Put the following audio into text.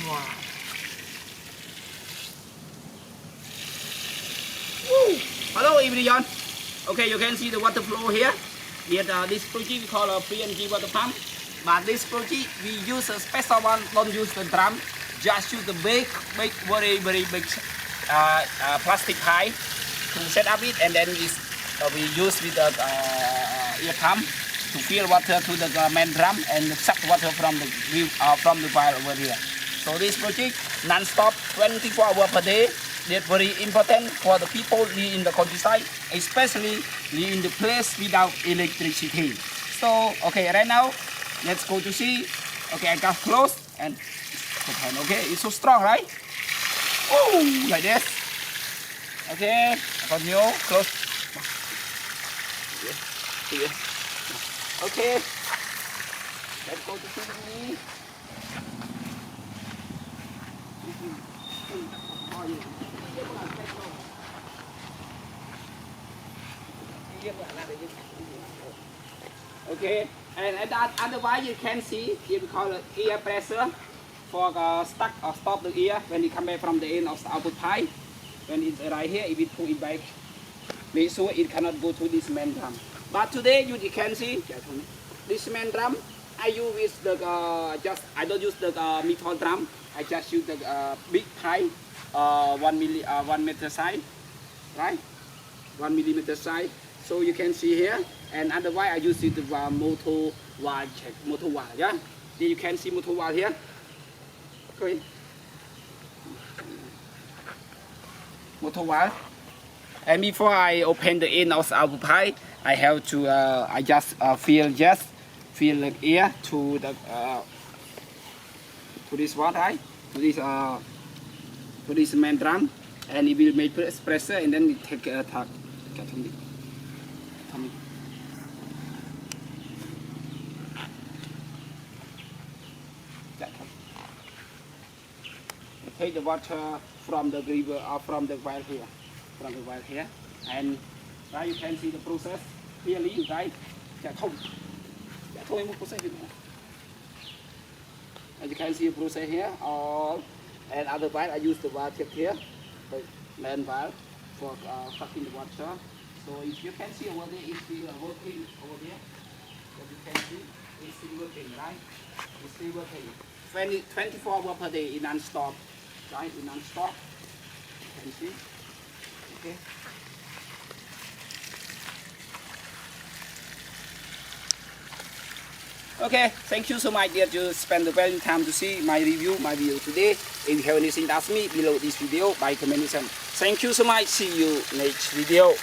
Wow. Woo. Hello everyone. Okay, you can see the water flow here. Yet this project we call a PNG water pump. But this project we use a special one. Don't use the drum. Just use the big, very big plastic pipe to set up it, and then we use with the ear pump to fill water to the main drum and suck water from the pile over here. So this project non-stop 24 hours per day. That's very important for the people live in the countryside, especially live in the place without electricity. So okay, right now let's go to see. Okay, I got close and okay, it's so strong, right? Oh, like this. Okay, continue close. Here. Okay, let's go to see me. Okay, and otherwise you can see here we call it ear pressure for stuck or stop the ear when you come back from the end of the output pipe. When it's right here, if we pull it back, make sure it cannot go to this main drum. But today you can see this main drum. I use with the I don't use the metal drum. I just use the big pipe, 1 meter size, right? 1 millimeter size. So you can see here. And otherwise I use it with motor wire check, motor wire. Yeah, you can see motor wire here. Okay. Motor wire. And before I open the end of the output pipe, I have to I just feel the ear to the to this one, right? To this main drum, and it will make pressure, and then we take a tug. Take the water from the river or from the well here, and right, you can see the process clearly, right? As you can see the process here, and otherwise I use the valve here, the main valve for sucking the water. So if you can see over there, it's still working over there. As you can see, it's still working, right? It's still working. 24 hours per day in non-stop, right? In non-stop. You can see. Okay. Okay, thank you so much dear to spend the valuable time to see my review, my video today. If you have anything to ask me below this video by comment. Thank you so much. See you next video.